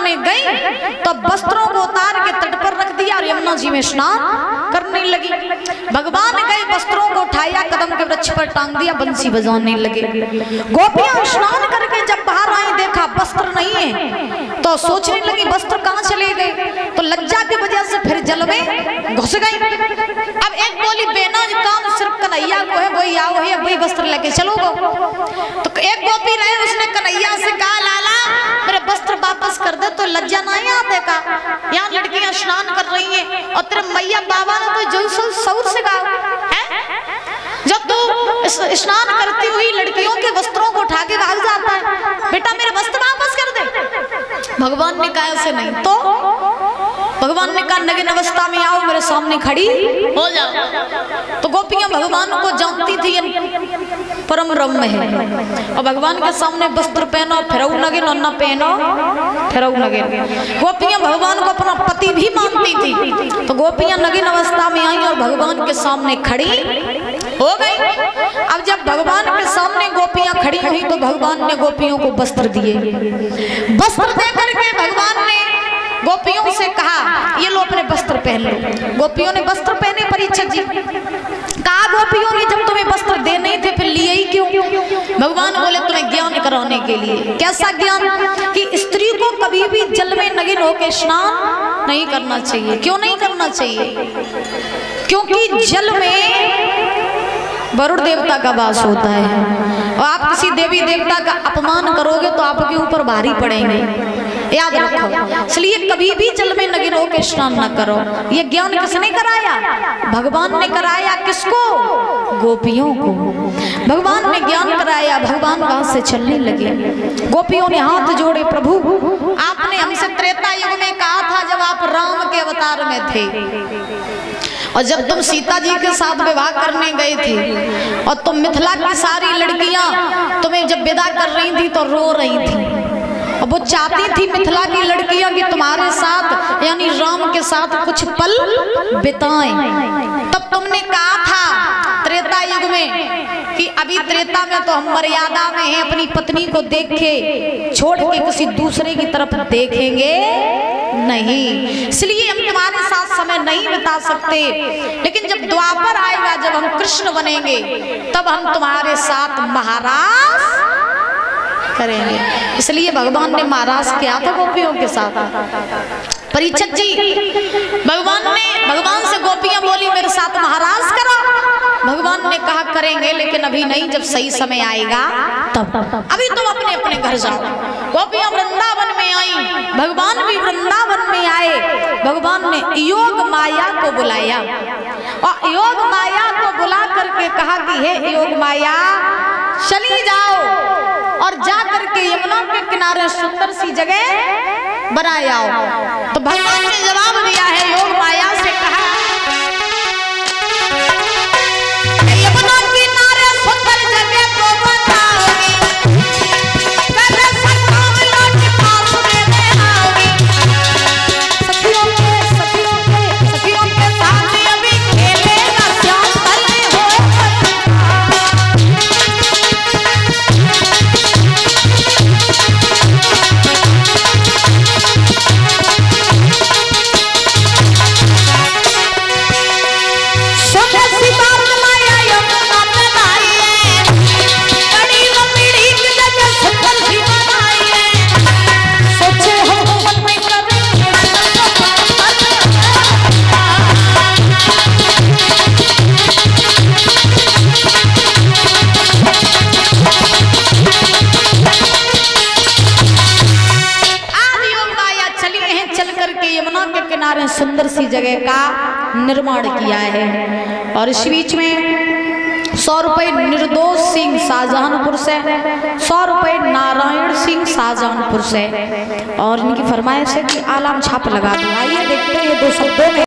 करने गई तो वस्त्रों को उतार के तट पर रख दिया और यमुना जी में स्नान करने लगी। भगवान गए, वस्त्रों को उठाया, कदम के वृक्ष पर टांग दिया, बंसी बजाने लगे। गोपियां स्नान करके जब बाहर आई, देखा वस्त्र नहीं है, तो सोचने लगी वस्त्र कहाँ चले गए। तो लज्जा की वजह से फिर जल में घुस गई। अब एक बोली, बेना काम सिर्फ कन्हैया को है, वही आओ है, वही वस्त्र लेके चलो गो। तो एक गोपी रहे, उसने कन्हैया से कहा, लाला मेरे वस्त्र वापस कर दे। तो लज्जा नहीं आते का, यहाँ लड़कियां स्नान कर रही हैं और तेरे मैया बाबा ने तो जो सऊर से कहा है, जब तू स्नान करती हुई लड़कियों के वस्त्रों को उठा के भाग जाता है, बेटा मेरे वस्त्र वापस कर दे। भगवान ने कहा ऐसे नहीं। तो भगवान ने कहा नग्न अवस्था में आओ, मेरे सामने खड़ी हो जाओ। तो गोपियां भगवान को जानती थी परम रम्य है, और भगवान के सामने वस्त्र पहनो फिर नगिन और न पहनो फिर नगिन। गोपियां भगवान को अपना पति भी मानती थी। तो गोपियां नगिन अवस्था में आई और भगवान के सामने खड़ी हो गई। अब जब भगवान के सामने गोपियां खड़ी हुई तो भगवान ने गोपियों को वस्त्र दिए। वस्त्र देकर के भगवान ने गोपियों से कहा, ये लो अपने वस्त्र पहन लो। गोपियों ने वस्त्र पहने। परीक्षित जी कहा, गोपियों ने जब तुम्हें वस्त्र दे नहीं थे फिर लिए ही क्यों? भगवान बोले तुम्हें ज्ञान कराने के लिए। कैसा ज्ञान? कि स्त्री को कभी भी जल में नग्न होकर स्नान नहीं करना चाहिए। क्यों नहीं करना चाहिए? क्योंकि जल में वरुण देवता का वास होता है, और आप किसी देवी देवता का अपमान करोगे तो आपके ऊपर भारी पड़ेंगे, याद रखो। इसलिए कभी भी जल में नग्न होकर स्नान न करो। ये ज्ञान किसने कराया? भगवान ने कराया। किसको? गोपियों को भगवान ने ज्ञान कराया। भगवान वहां से चलने लगे। गोपियों ने हाथ जोड़े, प्रभु आपने हमसे त्रेता युग में कहा था जब आप राम के अवतार में थे, और जब तुम सीता जी के साथ विवाह करने गए थे और तुम मिथिला की सारी लड़कियां तुम्हें जब विदा कर रही थी तो रो रही थी, और वो चाहती थी मिथिला की लड़कियां कि तुम्हारे साथ यानी राम के साथ कुछ पल बिताएं। तब तुमने कहा था त्रेता युग में कि अभी त्रेता में तो हम मर्यादा में हैं, अपनी पत्नी को देखे छोड़ के किसी दूसरे की तरफ देखेंगे नहीं, इसलिए हम तुम्हारे साथ समय नहीं बिता सकते। लेकिन जब द्वापर आएगा, जब हम कृष्ण बनेंगे, तब हम तुम्हारे साथ महाराज करेंगे। इसलिए भगवान ने महाराज किया था गोपियों के साथ। परीक्षित जी भगवान से गोपियां बोली मेरे साथ महाराज करो। भगवान ने कहा करेंगे, लेकिन अभी नहीं, जब सही समय आएगा तब। अभी तुम अपने अपने घर जाओ। गोपियां वृंदावन में आई, भगवान भी वृंदावन में आए। भगवान ने योग माया को बुलाया, और योग माया को बुला करके कहा कि हे योग माया चली जाओ और जा करके यमुना के किनारे सुंदर सी जगह बनाए आओ। तो भगवान ने जवाब दिया है, योग माया से कहा यमुना किनारे सुंदर जगह को बनाओगी, कर सकता लौट पास में आओगी। सखियों के साथ अभी खेलेगा श्याम करने हो। सुंदर सी जगह का निर्माण किया है। और इस बीच में 100 रुपए निर्दोष सिंह शाहजहानपुर से, 100 रुपए नारायण सिंह शाहजहानपुर से, और इनकी फरमाइश है कि आलाम छाप लगा दो। आइए देखते हैं 2 शब्दों में।